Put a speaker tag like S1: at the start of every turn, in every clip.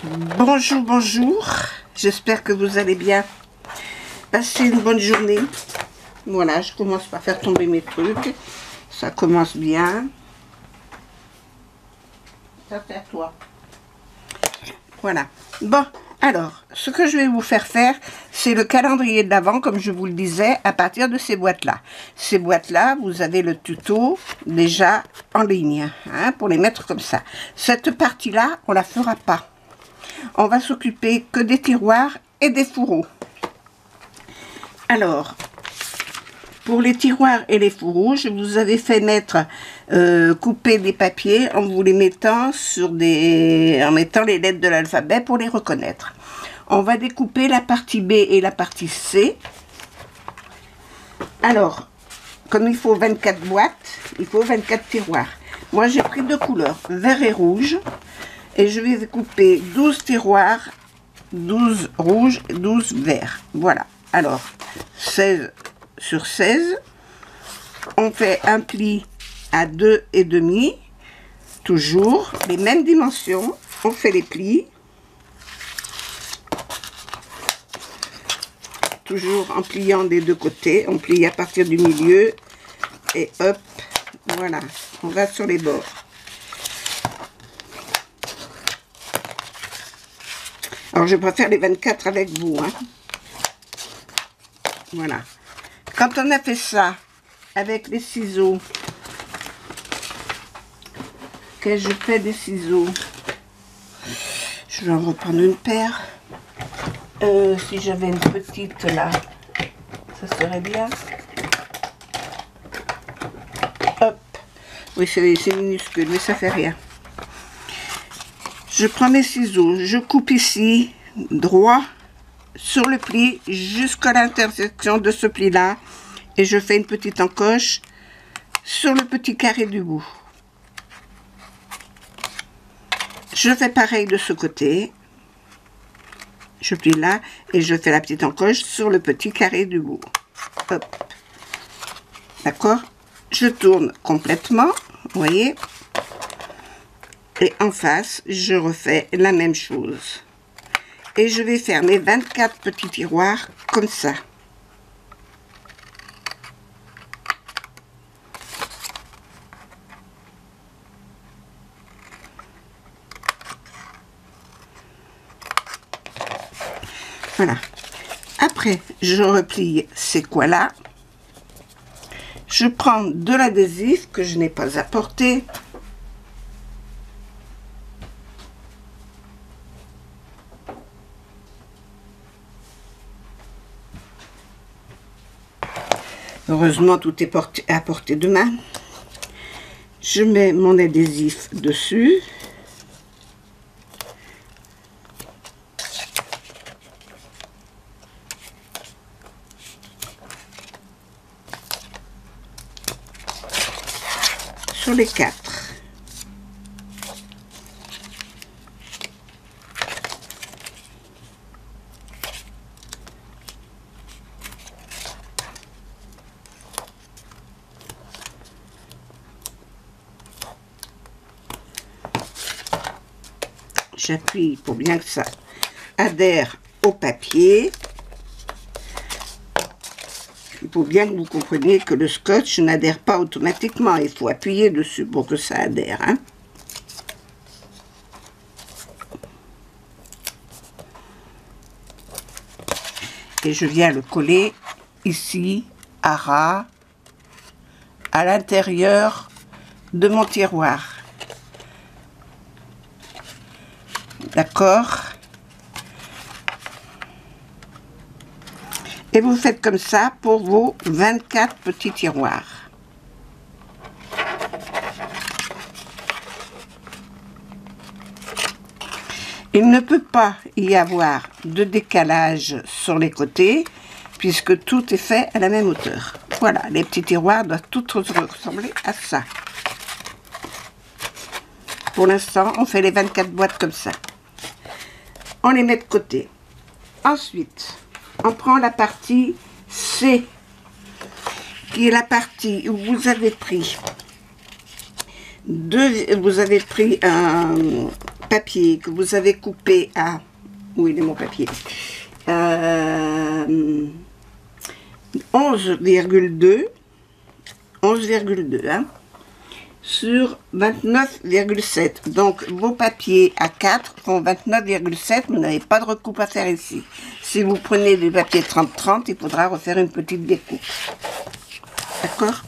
S1: Bonjour, bonjour, j'espère que vous allez bien. Passez une bonne journée. Voilà, je commence par faire tomber mes trucs. Ça commence bien. Ça c'est à toi. Voilà. Bon, alors, ce que je vais vous faire faire, c'est le calendrier de l'Avent, comme je vous le disais, à partir de ces boîtes-là. Ces boîtes-là, vous avez le tuto déjà en ligne, hein, pour les mettre comme ça. Cette partie-là, on la fera pas. On va s'occuper que des tiroirs et des fourreaux. Alors, pour les tiroirs et les fourreaux, je vous avais fait mettre, couper des papiers en vous les mettant sur en mettant les lettres de l'alphabet pour les reconnaître. On va découper la partie B et la partie C. Alors, comme il faut 24 boîtes, il faut 24 tiroirs. Moi, j'ai pris deux couleurs, vert et rouge. Et je vais découper 12 tiroirs, 12 rouges, 12 verts. Voilà. Alors, 16 sur 16. On fait un pli à 2,5. Toujours les mêmes dimensions. On fait les plis. Toujours en pliant des deux côtés. On plie à partir du milieu. Et hop, voilà. On va sur les bords. Alors, je préfère les 24 avec vous. Hein. Voilà. Quand on a fait ça avec les ciseaux, que je fais des ciseaux, je vais en reprendre une paire. Si j'avais une petite là, ça serait bien. Hop. Oui, c'est minuscule, mais ça fait rien. Je prends mes ciseaux, je coupe ici, droit, sur le pli, jusqu'à l'intersection de ce pli-là. Et je fais une petite encoche sur le petit carré du bout. Je fais pareil de ce côté. Je plie là et je fais la petite encoche sur le petit carré du bout. Hop. D'accord? Je tourne complètement, vous voyez? Et en face, je refais la même chose. Et je vais faire mes 24 petits tiroirs comme ça. Voilà. Après, je replie ces coins-là. Je prends de l'adhésif que je n'ai pas apporté. Heureusement, tout est à portée de main. Je mets mon adhésif dessus. Sur les 4. J'appuie pour bien que ça adhère au papier. Il faut bien que vous compreniez que le scotch n'adhère pas automatiquement. Il faut appuyer dessus pour que ça adhère. Hein. Et je viens le coller ici, à ras, à l'intérieur de mon tiroir. D'accord? Et vous faites comme ça pour vos 24 petits tiroirs. Il ne peut pas y avoir de décalage sur les côtés puisque tout est fait à la même hauteur. Voilà, les petits tiroirs doivent tous ressembler à ça. Pour l'instant, on fait les 24 boîtes comme ça. On les met de côté. Ensuite, on prend la partie C, qui est la partie où vous avez pris vous avez pris un papier que vous avez coupé à, où il est mon papier, 11,2 hein, sur 29,7. Donc vos papiers à 4 font 29,7. Vous n'avez pas de recoupe à faire ici. Si vous prenez du papier 30-30, il faudra refaire une petite découpe. D'accord?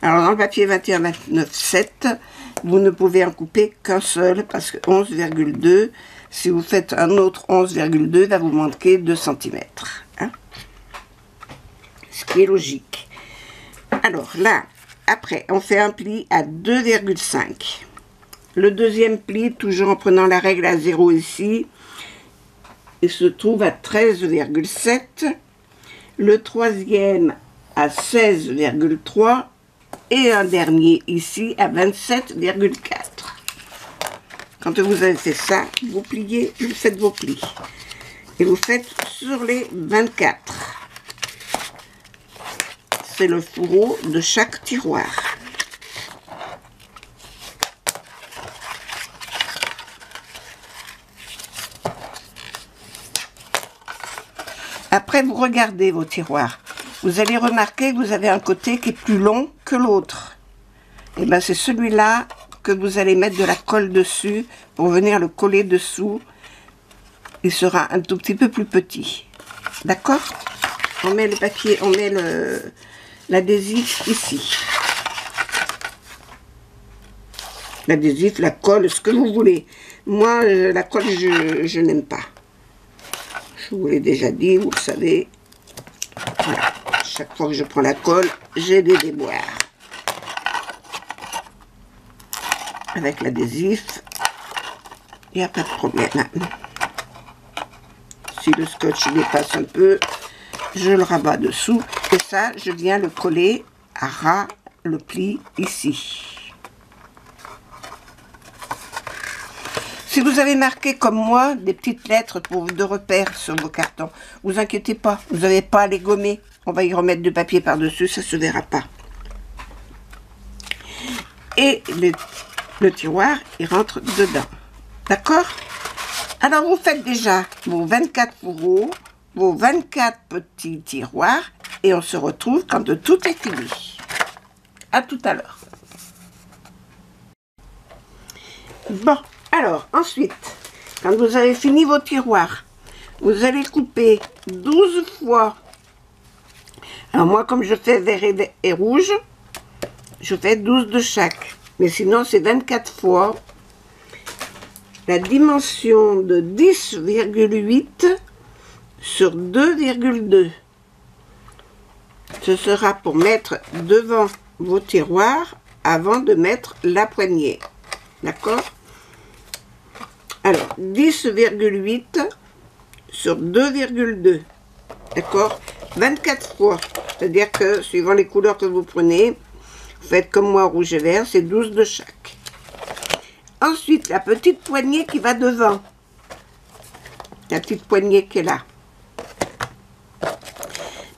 S1: Alors dans le papier 21-29,7, vous ne pouvez en couper qu'un seul parce que 11,2, si vous faites un autre 11,2, va vous manquer 2 cm. Hein? Ce qui est logique. Alors là, après, on fait un pli à 2,5. Le deuxième pli, toujours en prenant la règle à 0 ici, il se trouve à 13,7. Le troisième à 16,3. Et un dernier ici à 27,4. Quand vous avez fait ça, vous pliez, vous faites vos plis. Et vous faites sur les 24. C'est le fourreau de chaque tiroir. Après, vous regardez vos tiroirs. Vous allez remarquer que vous avez un côté qui est plus long que l'autre. Et bien, c'est celui-là que vous allez mettre de la colle dessus pour venir le coller dessous. Il sera un tout petit peu plus petit. D'accord? On met le papier, on met l'adhésif ici. L'adhésif, la colle, ce que vous voulez. Moi, la colle, je n'aime pas. Je vous l'ai déjà dit, vous le savez. Voilà. Chaque fois que je prends la colle, j'ai des déboires. Avec l'adhésif, il n'y a pas de problème. Si le scotch dépasse un peu, je le rabats dessous. Et ça, je viens le coller à ras, le pli ici. Si vous avez marqué comme moi des petites lettres de repères sur vos cartons, vous inquiétez pas, vous n'avez pas à les gommer. On va y remettre du papier par-dessus, ça ne se verra pas. Et le tiroir, il rentre dedans. D'accord? Alors, vous faites déjà vos 24 fourreaux, vos 24 petits tiroirs, et on se retrouve quand tout est fini. À tout à l'heure. Bon, alors, ensuite, quand vous avez fini vos tiroirs, vous allez couper 12 fois. Alors moi, comme je fais vert et rouge, je fais 12 de chaque. Mais sinon, c'est 24 fois la dimension de 10,8 sur 2,2. Ce sera pour mettre devant vos tiroirs avant de mettre la poignée. D'accord? Alors, 10,8 sur 2,2. D'accord? 24 fois. C'est-à-dire que, suivant les couleurs que vous prenez, vous faites comme moi, rouge et vert, c'est 12 de chaque. Ensuite, la petite poignée qui va devant. La petite poignée qui est là.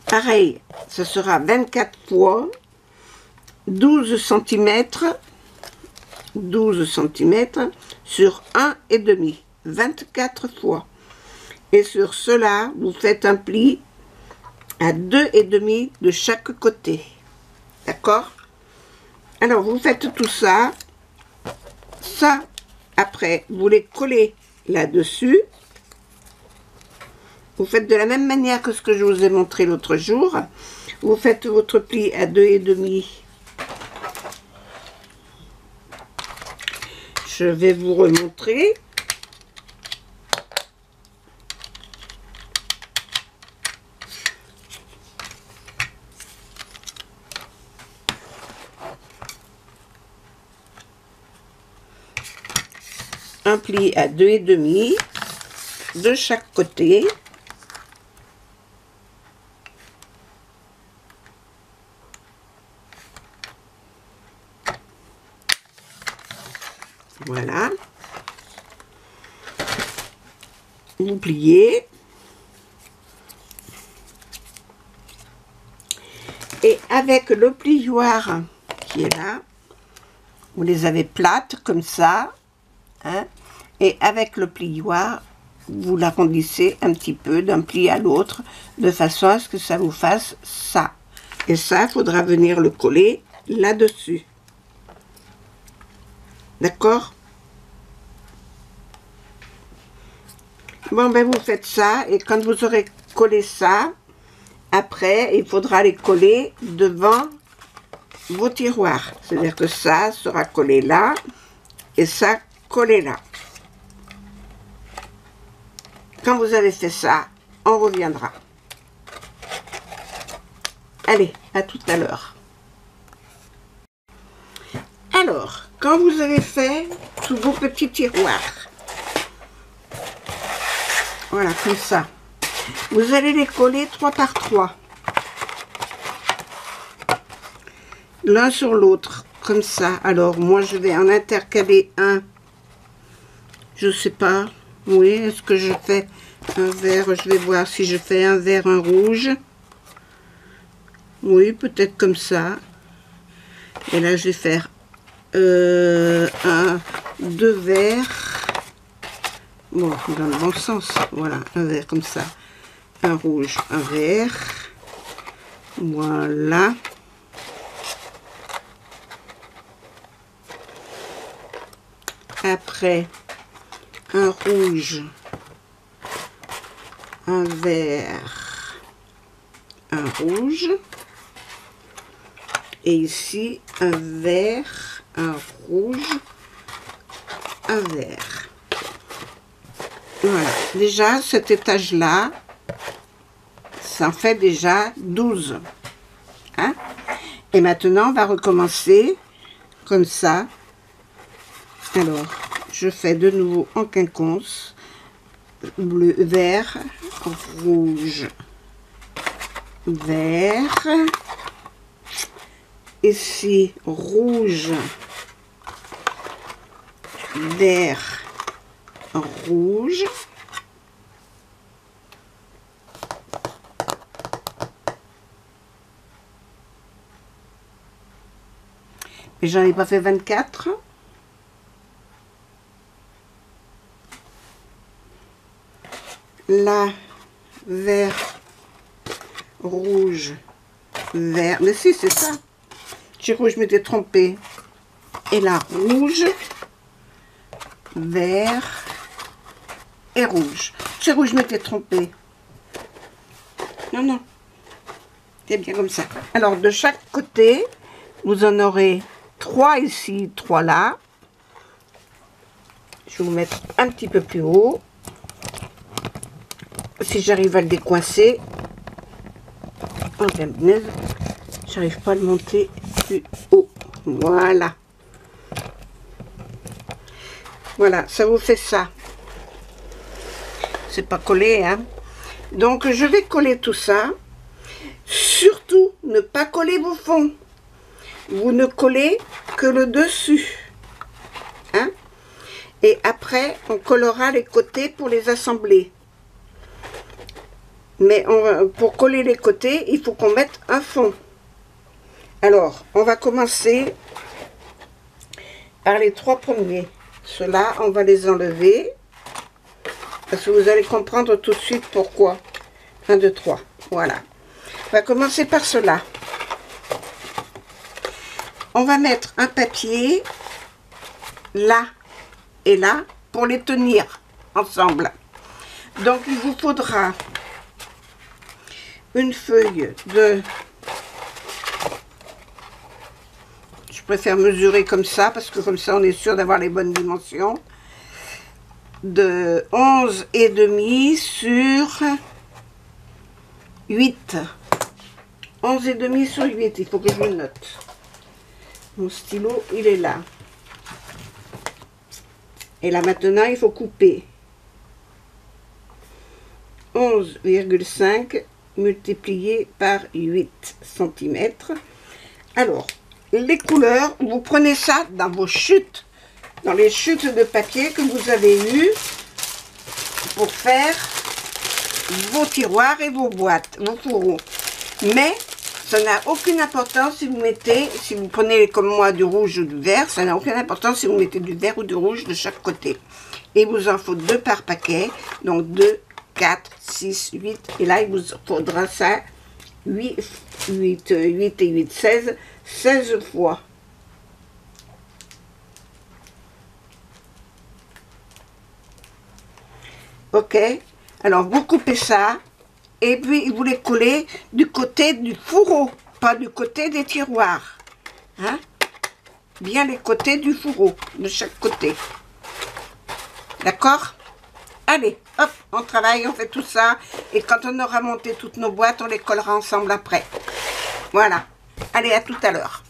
S1: Pareil, ce sera 24 fois 12 cm. 12 cm sur 1,5. 24 fois. Et sur cela, vous faites un pli à 2,5 de chaque côté. D'accord? Alors, vous faites tout ça. Ça, après, vous les collez là-dessus. Vous faites de la même manière que ce que je vous ai montré l'autre jour. Vous faites votre pli à 2,5. Je vais vous remontrer. Un pli à 2,5 de chaque côté. Voilà. Vous pliez. Et avec le plioir qui est là, Vous les avez plates comme ça, hein, et avec le plioir, vous l'arrondissez un petit peu d'un pli à l'autre, de façon à ce que ça vous fasse ça. Et ça, il faudra venir le coller là-dessus. D'accord? Bon, ben vous faites ça, et quand vous aurez collé ça, après, il faudra les coller devant vos tiroirs. C'est-à-dire que ça sera collé là, et ça collé là. Quand vous avez fait ça, on reviendra. Allez, à tout à l'heure. Alors, quand vous avez fait tous vos petits tiroirs, voilà, comme ça, vous allez les coller 3 par 3. L'un sur l'autre, comme ça. Alors, moi, je vais en intercaler un. Je sais pas. Oui, est-ce que je fais un vert? Je vais voir si je fais un vert, un rouge. Oui, peut-être comme ça. Et là, je vais faire deux verts. Bon, dans le bon sens. Voilà, un vert comme ça. Un rouge, un vert. Voilà. Après, un rouge, un vert, un rouge. Et ici, un vert, un rouge, un vert. Voilà. Déjà, cet étage-là, ça en fait déjà 12. Hein? Et maintenant, on va recommencer comme ça. Alors, je fais de nouveau en quinconce, bleu, vert, rouge, vert, ici rouge, vert, rouge, et j'en ai pas fait 24. Là, vert, rouge, vert. Mais si, c'est ça. Chez rouge, je m'étais trompée. Et là, rouge, vert et rouge. Chez rouge, je m'étais trompée. Non, non. C'est bien comme ça. Alors, de chaque côté, vous en aurez 3 ici, 3 là. Je vais vous mettre un petit peu plus haut. Si j'arrive à le décoincer, oh, j'arrive pas à le monter plus haut. Voilà. Voilà, ça vous fait ça. C'est pas collé, hein. Donc, je vais coller tout ça. Surtout, ne pas coller vos fonds. Vous ne collez que le dessus. Hein. Et après, on collera les côtés pour les assembler. Mais pour coller les côtés, il faut qu'on mette un fond. Alors, on va commencer par les 3 premiers. Ceux-là, on va les enlever. Parce que vous allez comprendre tout de suite pourquoi. 1, 2, 3. Voilà. On va commencer par cela. On va mettre un papier là et là pour les tenir ensemble. Donc, il vous faudra une feuille de... Je préfère mesurer comme ça, parce que comme ça, on est sûr d'avoir les bonnes dimensions. De 11,5 sur 8. 11,5 sur 8, il faut que je le note. Mon stylo, il est là. Et là, maintenant, il faut couper. 11,5 multiplié par 8 cm. Alors, les couleurs, vous prenez ça dans vos chutes, dans les chutes de papier que vous avez eues pour faire vos tiroirs et vos boîtes, vos fourreaux. Mais Ça n'a aucune importance si vous mettez, si vous prenez comme moi du rouge ou du vert, ça n'a aucune importance si vous mettez du vert ou du rouge de chaque côté. Et il vous en faut 2 par paquet, donc 2, 4, 6, 8, et là il vous faudra ça 8 et 8, 16, 16 fois. Ok, alors vous coupez ça, et puis vous les collez du côté du fourreau, pas du côté des tiroirs. Hein? Bien les côtés du fourreau, de chaque côté. D'accord? Allez, hop, on travaille, on fait tout ça. Et quand on aura monté toutes nos boîtes, on les collera ensemble après. Voilà. Allez, à tout à l'heure.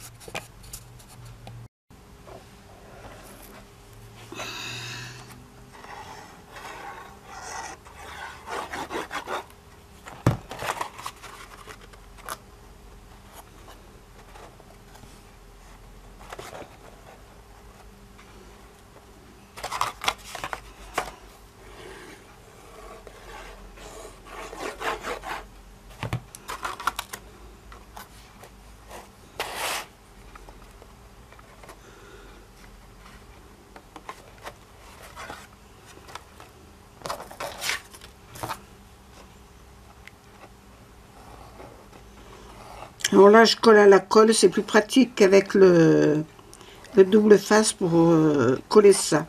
S1: Alors là, je colle à la colle, c'est plus pratique qu'avec le double face pour coller ça.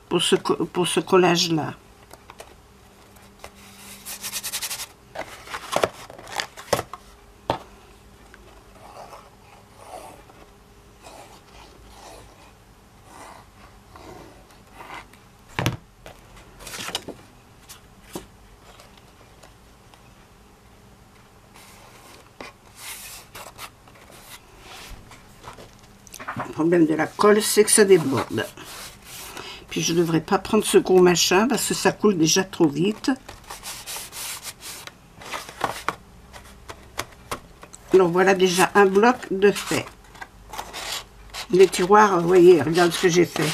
S1: Pour ce collage-là. Le problème de la colle, c'est que ça déborde. Puis je ne devrais pas prendre ce gros machin parce que ça coule déjà trop vite. Alors voilà déjà un bloc de fait. Les tiroirs, vous voyez, regarde ce que j'ai fait.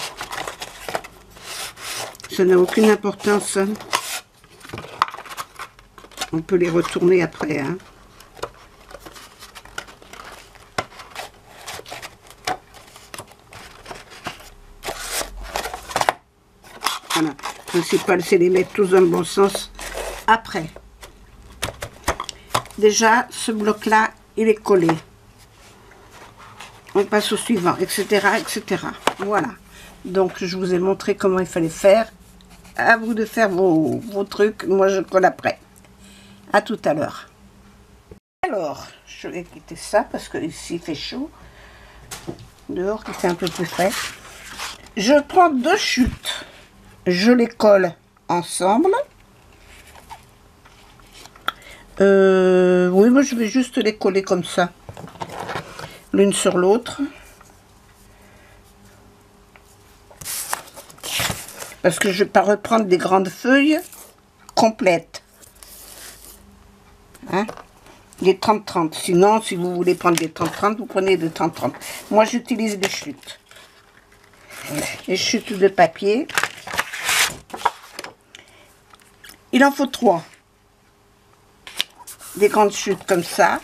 S1: Ça n'a aucune importance. Hein. On peut les retourner après. Hein. Voilà. Le principal, c'est les mettre tous dans le bon sens après. Déjà, ce bloc-là, il est collé. On passe au suivant, etc., etc. Voilà. Donc, je vous ai montré comment il fallait faire. À vous de faire vos trucs. Moi, je colle après. À tout à l'heure. Alors, je vais quitter ça parce que ici, il fait chaud. Dehors, il fait un peu plus frais. Je prends 2 chutes. Je les colle ensemble. Oui, moi je vais juste les coller comme ça, l'une sur l'autre. Parce que je ne vais pas reprendre des grandes feuilles complètes. Hein? Des 30-30. Sinon, si vous voulez prendre des 30-30, vous prenez des 30-30. Moi, j'utilise des chutes. Les chutes de papier. Il en faut 3. Des grandes chutes comme ça.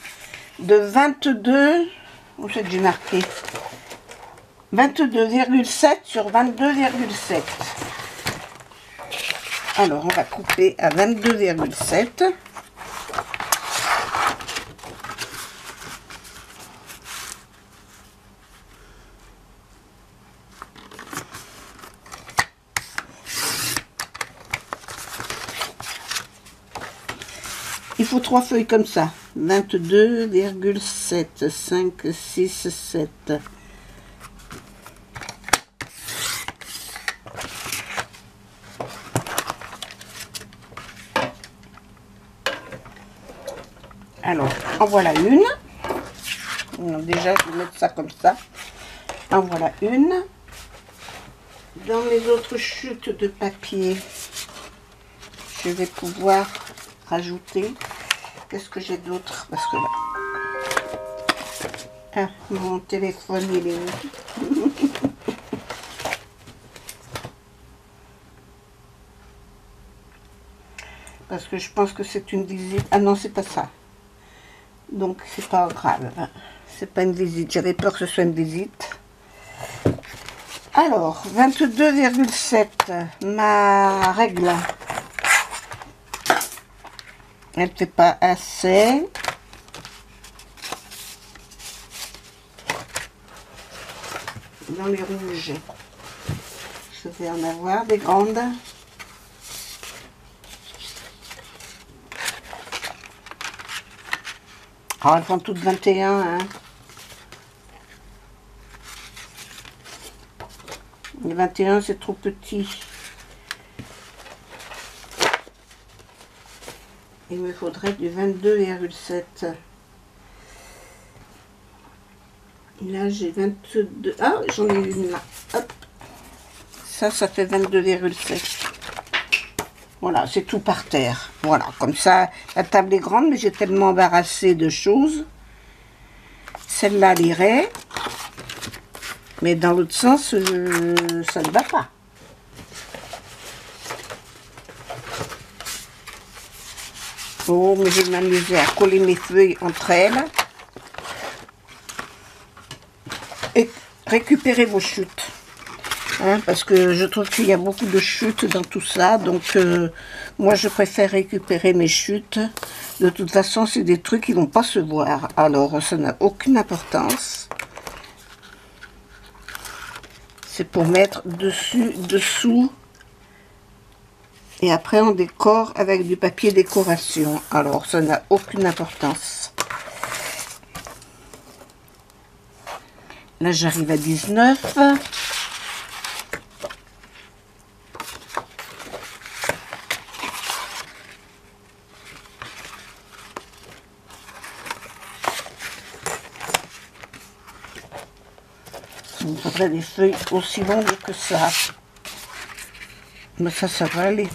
S1: De 22... Où c'est que j'ai marqué 22,7 sur 22,7. Alors, on va couper à 22,7. Il faut 3 feuilles comme ça. 22,7. 5, 6, 7. Alors, en voilà une. Donc, déjà, je vais mettre ça comme ça. En voilà une. Dans mes autres chutes de papier, je vais pouvoir rajouter. Qu'est-ce que j'ai d'autre? Parce que là... Ah, mon téléphone, il est où? parce que je pense que c'est une visite. Ah non, c'est pas ça. Donc c'est pas grave. C'est pas une visite. J'avais peur que ce soit une visite. Alors, 22,7, ma règle. Elle fait pas assez. Dans les rouges, je vais en avoir des grandes. Oh, elles font toutes 21, hein. Les 21, c'est trop petit. Il me faudrait du 22,7. Là, j'ai 22. Ah, j'en ai une là. Hop. Ça fait 22,7. Voilà, c'est tout par terre. Voilà, comme ça, la table est grande, mais j'ai tellement embarrassé de choses. Celle-là, elle irait. Mais dans l'autre sens, ça ne va pas. Oh, mais je vais m'amuser à coller mes feuilles entre elles. Et récupérer vos chutes. Hein, parce que je trouve qu'il y a beaucoup de chutes dans tout ça. Donc, moi, je préfère récupérer mes chutes. De toute façon, c'est des trucs qui ne vont pas se voir. Alors, ça n'a aucune importance. C'est pour mettre dessus, dessous. Et après, on décore avec du papier décoration. Alors, ça n'a aucune importance. Là, j'arrive à 19. Il me faudrait des feuilles aussi longues que ça. Mais ça va aller.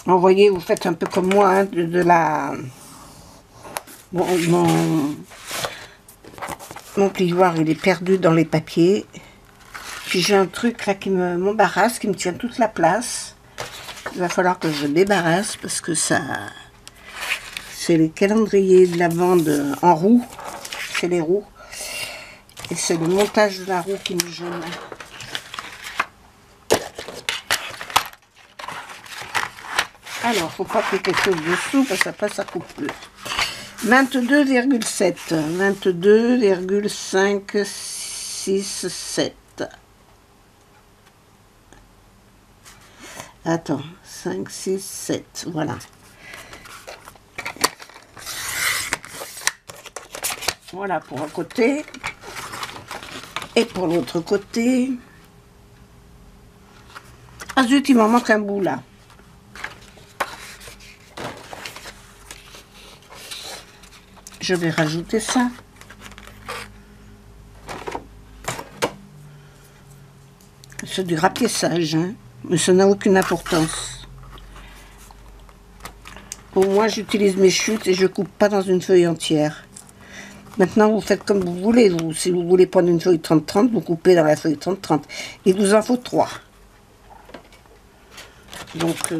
S1: Vous voyez, vous faites un peu comme moi, hein, de la... Mon plioir, il est perdu dans les papiers. Puis j'ai un truc là qui m'embarrasse, qui me tient toute la place. Il va falloir que je débarrasse parce que ça... C'est les calendriers de l'Avent en roue. C'est les roues. Et c'est le montage de la roue qui me gêne. Alors, faut pas qu'il y ait quelque chose dessous parce qu'après ça coupe plus. 22,7. 22,567. Attends, 5, 6, 7. Voilà. Voilà pour un côté. Et pour l'autre côté. Ah zut, il m'en manque un bout là. Je vais rajouter ça. C'est du rapiessage, hein, mais ça n'a aucune importance. Pour moi, j'utilise mes chutes et je coupe pas dans une feuille entière. Maintenant, vous faites comme vous voulez. Si vous voulez prendre une feuille 30-30, vous coupez dans la feuille 30-30. Il vous en faut 3. Donc,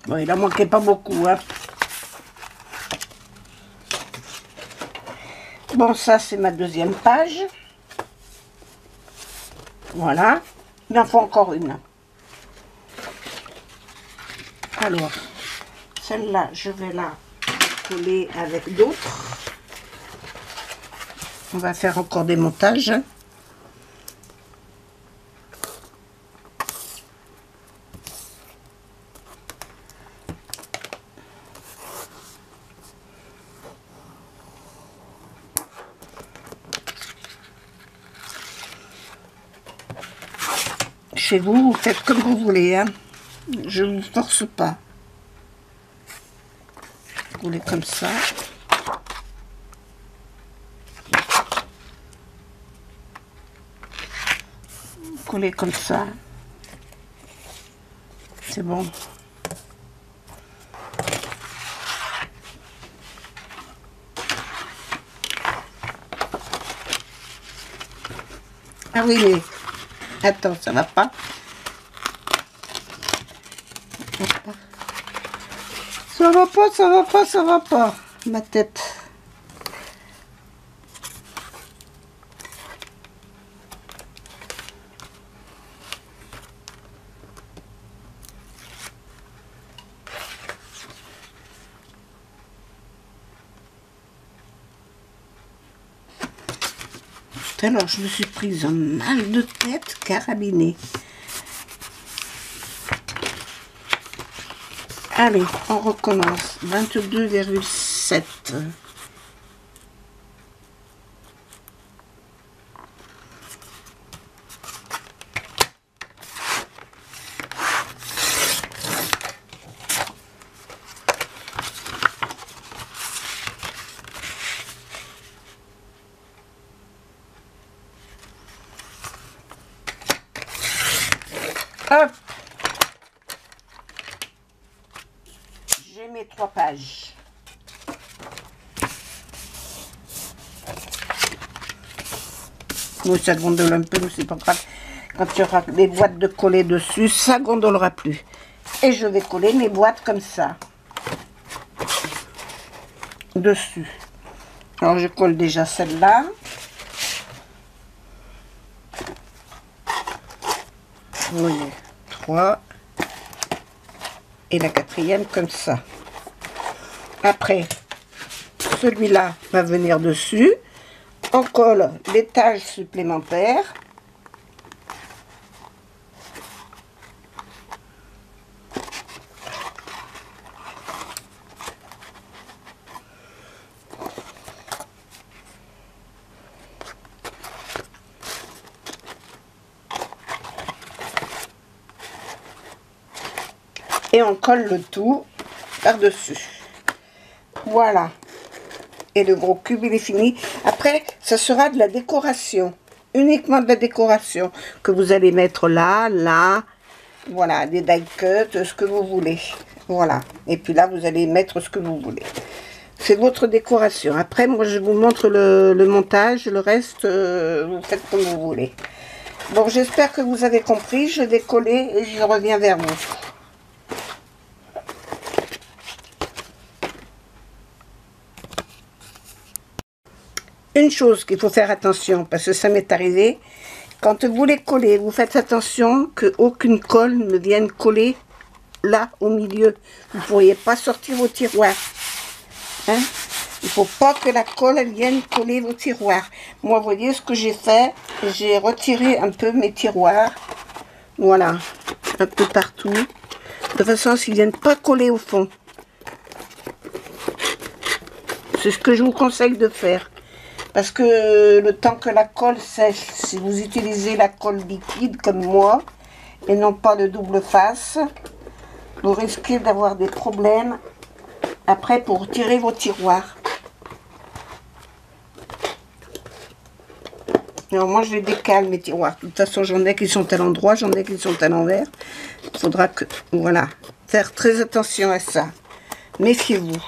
S1: bon, il en manquait pas beaucoup, hein. Bon, ça, c'est ma deuxième page. Voilà. Il en faut encore une. Alors, celle-là, je vais la coller avec d'autres. On va faire encore des montages. Chez vous, vous faites comme vous voulez, hein. Je ne vous force pas. Coller comme ça. Coller comme ça. C'est bon. Ah oui, mais attends, ça va pas. Ça va pas, ça va pas, ça va pas. Ma tête. Alors, je me suis prise un mal de tête carabiné. Allez, on recommence. 22,7. Hop. J'ai mes 3 pages. Oui, ça gondole un peu, mais c'est pas grave. Quand il y aura les boîtes de coller dessus, ça gondolera plus. Et je vais coller mes boîtes comme ça. Dessus. Alors, je colle déjà celle-là. Vous voyez, 3. Et la 4e comme ça. Après, celui-là va venir dessus. On colle l'étage supplémentaire. Et on colle le tout par-dessus. Voilà. Et le gros cube, il est fini. Après, ça sera de la décoration. Uniquement de la décoration. Que vous allez mettre là, là. Voilà, des die cuts, ce que vous voulez. Voilà. Et puis là, vous allez mettre ce que vous voulez. C'est votre décoration. Après, moi, je vous montre le montage. Le reste, vous faites comme vous voulez. Bon, j'espère que vous avez compris. Je vais coller et je reviens vers vous. Une chose qu'il faut faire attention, parce que ça m'est arrivé, quand vous les collez, vous faites attention qu'aucune colle ne vienne coller là au milieu. Vous ne pourriez pas sortir vos tiroirs. Hein? Il ne faut pas que la colle elle vienne coller vos tiroirs. Moi, vous voyez ce que j'ai fait, j'ai retiré un peu mes tiroirs. Voilà, un peu partout. De façon à ce qu'ils ne viennent pas coller au fond. C'est ce que je vous conseille de faire. Parce que le temps que la colle sèche, si vous utilisez la colle liquide comme moi, et non pas le double face, vous risquez d'avoir des problèmes après pour tirer vos tiroirs. Alors moi je les décale mes tiroirs. De toute façon j'en ai qui sont à l'endroit, j'en ai qui sont à l'envers. Il faudra que, voilà, faire très attention à ça. Méfiez-vous.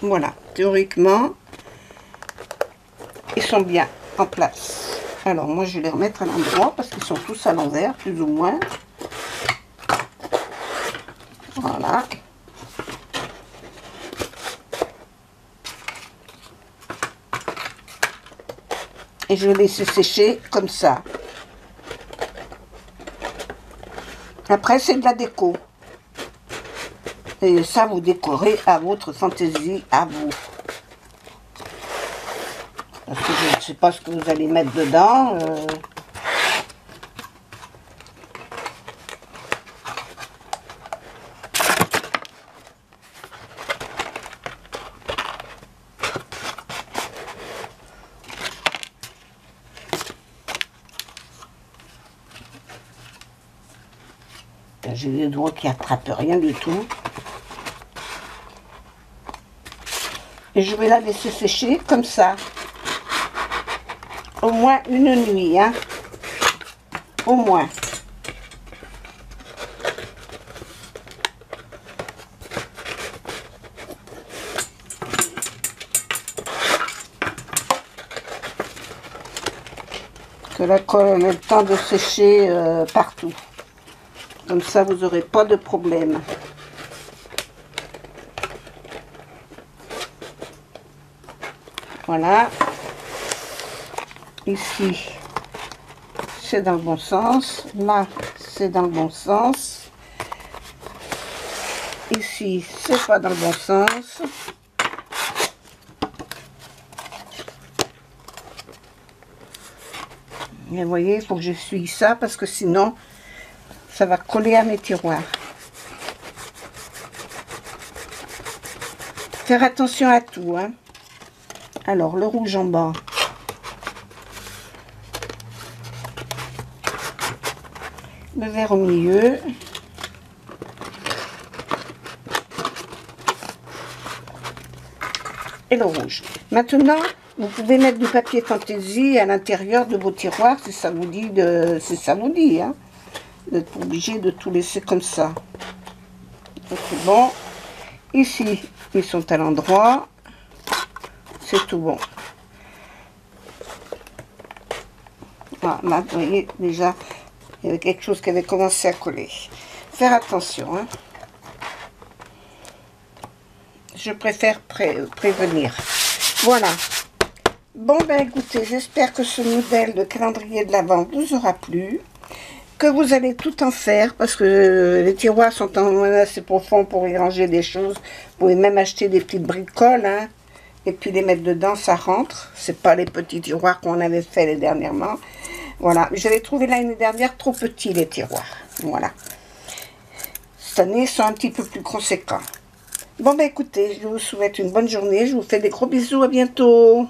S1: Voilà, théoriquement, ils sont bien en place. Alors, moi, je vais les remettre à l'endroit parce qu'ils sont tous à l'envers, plus ou moins. Voilà. Et je vais laisser sécher comme ça. Après, c'est de la déco. Et ça, vous décorez à votre fantaisie, à vous. Parce que je ne sais pas ce que vous allez mettre dedans. J'ai les doigts qui attrapent rien du tout. Et je vais la laisser sécher comme ça. Au moins une nuit, hein. Au moins. Que la colle ait le temps de sécher partout. Comme ça, vous n'aurez pas de problème. Voilà. Ici, c'est dans le bon sens. Là, c'est dans le bon sens. Ici, c'est pas dans le bon sens. Et vous voyez, il faut que j'essuie ça parce que sinon, ça va coller à mes tiroirs. Faire attention à tout, hein. Alors, le rouge en bas. Le vert au milieu. Et le rouge. Maintenant, vous pouvez mettre du papier fantaisie à l'intérieur de vos tiroirs si ça vous dit si ça vous dit, hein. Vous n'êtes pas obligé de tout laisser comme ça. Donc c'est bon. Ici, ils sont à l'endroit. C'est tout bon. Voilà, là, vous voyez, déjà, il y avait quelque chose qui avait commencé à coller. Faire attention, hein. Je préfère prévenir. Voilà. Bon, ben écoutez, j'espère que ce modèle de calendrier de l'Avent vous aura plu. Que vous allez tout en faire, parce que les tiroirs sont assez profonds pour y ranger des choses. Vous pouvez même acheter des petites bricoles, hein, et puis les mettre dedans, ça rentre. C'est pas les petits tiroirs qu'on avait fait les dernièrement. Voilà, j'avais trouvé l'année dernière trop petits les tiroirs. Voilà. Cette année, ils sont un petit peu plus conséquents. Bon, ben écoutez, je vous souhaite une bonne journée. Je vous fais des gros bisous. À bientôt.